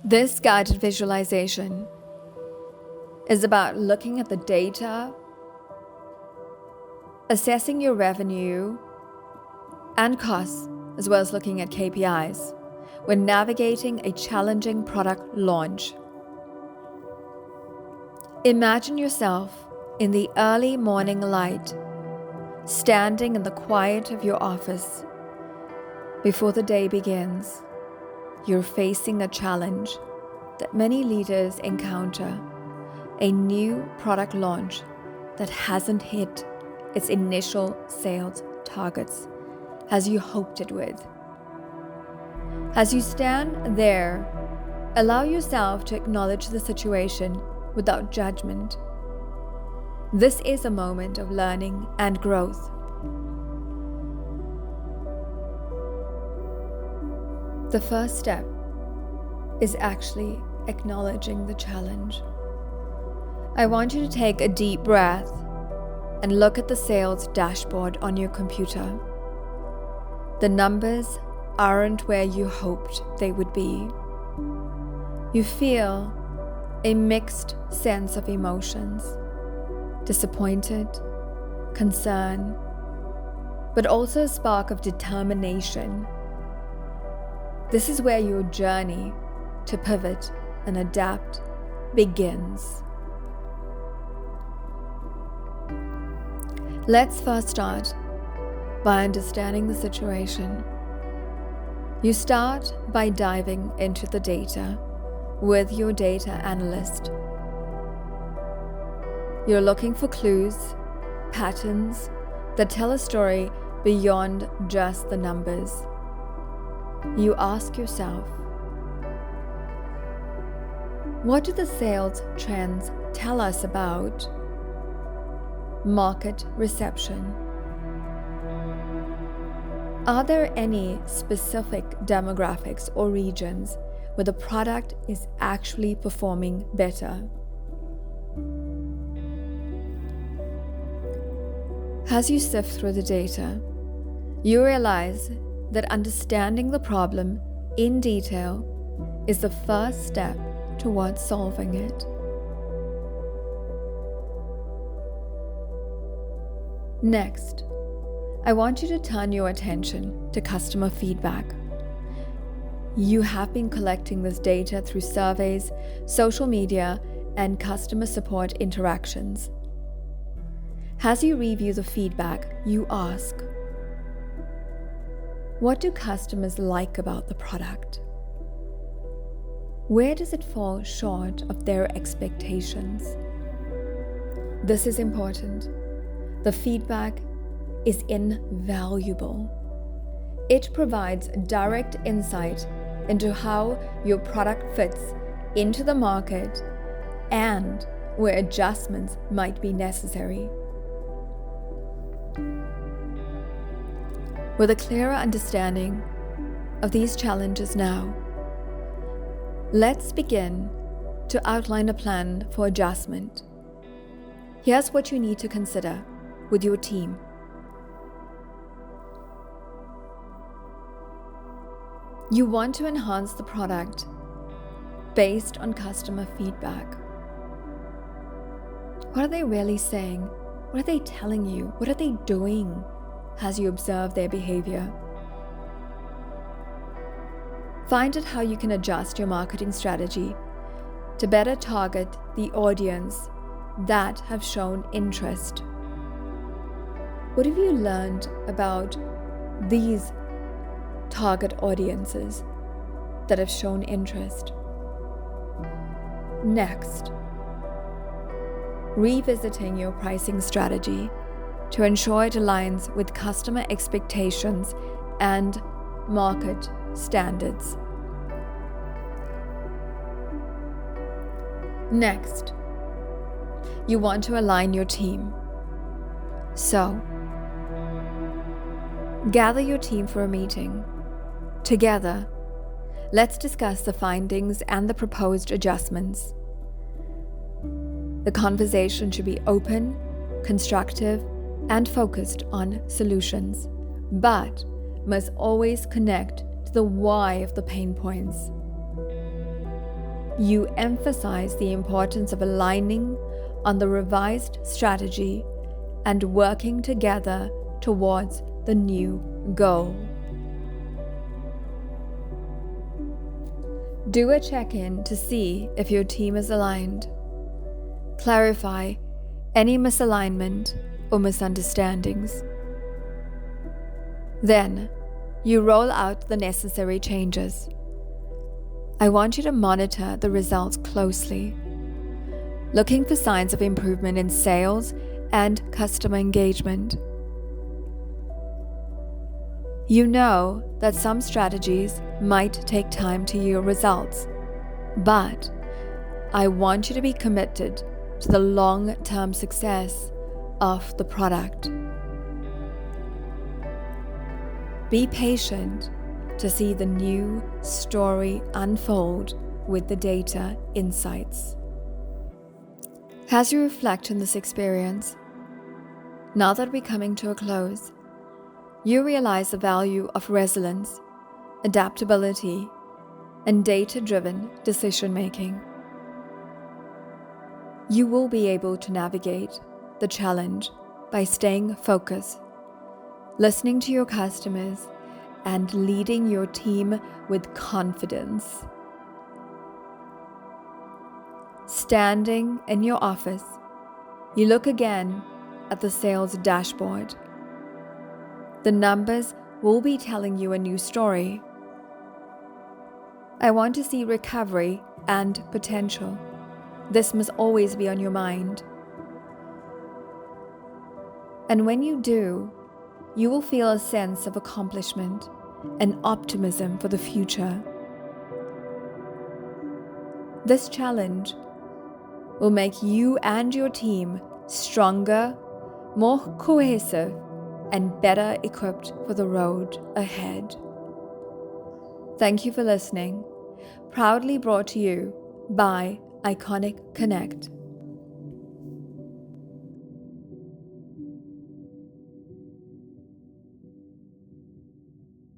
This guided visualization is about looking at the data, assessing your revenue and costs, as well as looking at KPIs when navigating a challenging product launch. Imagine yourself in the early morning light, standing in the quiet of your office. Before the day begins, you're facing a challenge that many leaders encounter, a new product launch that hasn't hit its initial sales targets as you hoped it would. As you stand there, allow yourself to acknowledge the situation without judgment. This is a moment of learning and growth. The first step is actually acknowledging the challenge. I want you to take a deep breath and look at the sales dashboard on your computer. The numbers aren't where you hoped they would be. You feel a mixed sense of emotions: disappointed, concern, but also a spark of determination. This is where your journey to pivot and adapt begins. Let's first start by understanding the situation. You start by diving into the data with your data analyst. You're looking for clues, patterns that tell a story beyond just the numbers. You ask yourself, what do the sales trends tell us about market reception? Are there any specific demographics or regions where the product is actually performing better? As you sift through the data, you realize that understanding the problem in detail is the first step towards solving it. Next, I want you to turn your attention to customer feedback. You have been collecting this data through surveys, social media, and customer support interactions. As you review the feedback, you ask, what do customers like about the product? Where does it fall short of their expectations? This is important. The feedback is invaluable. It provides direct insight into how your product fits into the market and where adjustments might be necessary. With a clearer understanding of these challenges now, let's begin to outline a plan for adjustment. Here's what you need to consider with your team. You want to enhance the product based on customer feedback. What are they really saying? What are they telling you? What are they doing as you observe their behavior? Find out how you can adjust your marketing strategy to better target the audience that have shown interest. What have you learned about these target audiences that have shown interest? Next, revisiting your pricing strategy to ensure it aligns with customer expectations and market standards. Next, you want to align your team. So, gather your team for a meeting. Together, let's discuss the findings and the proposed adjustments. The conversation should be open, constructive, and focused on solutions, but must always connect to the why of the pain points. you emphasize the importance of aligning on the revised strategy and working together towards the new goal. Do a check-in to see if your team is aligned. Clarify any misalignment or misunderstandings. Then, you roll out the necessary changes. I want you to monitor the results closely, looking for signs of improvement in sales and customer engagement. You know that some strategies might take time to yield results, but I want you to be committed to the long-term success of the product. Be patient to see the new story unfold with the data insights. As you reflect on this experience, now that we're coming to a close, you realize the value of resilience, adaptability, and data-driven decision-making. You will be able to navigate the challenge by staying focused, listening to your customers, and leading your team with confidence. Standing in your office, you look again at the sales dashboard. The numbers will be telling you a new story. I want to see recovery and potential. This must always be on your mind. And when you do, you will feel a sense of accomplishment and optimism for the future. This challenge will make you and your team stronger, more cohesive, and better equipped for the road ahead. Thank you for listening. Proudly brought to you by Iconic Connect.